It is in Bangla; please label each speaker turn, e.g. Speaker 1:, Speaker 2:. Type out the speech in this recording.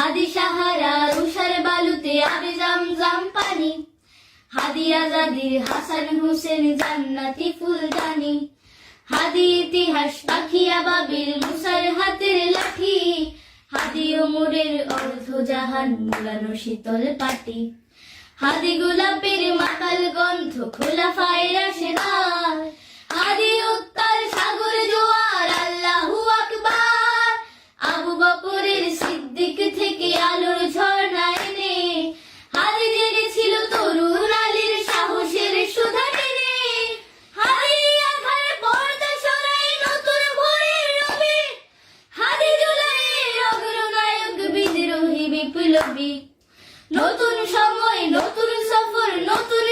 Speaker 1: হাদি সাহারা উষার বালুতে আবে জামজাম পানি, হাদি আজাদির হাসান হোসেন জান্নাতি ফুলদানি, হাদি ইতিহাস পাখিয়া বাবিল মুসার হাতের লাঠি, হাদি ওমরের অর্ধ জাহান মুলানো শীতল পাটি, হাদি গোলাপের মাতাল গন্ধ খোলাফায়ে রাশেদার, হাদি উত্তাল সাগর জোয়ার আল্লাহু আকবার, আবু বকরের সিদ্দিক থেকে আলোর ঝর্ণা এনে, হাদি জেগেছিল তরুণ আলীর সাহসের সুধা টেনে, হাদি আধার পর্দা সরাই নতুন ভোরের রবি, হাদি জুলাইয়ের অগ্রনায়ক বিদ্রোহী বিপ্লবী, নতুন সময় নতুন সফর নতুন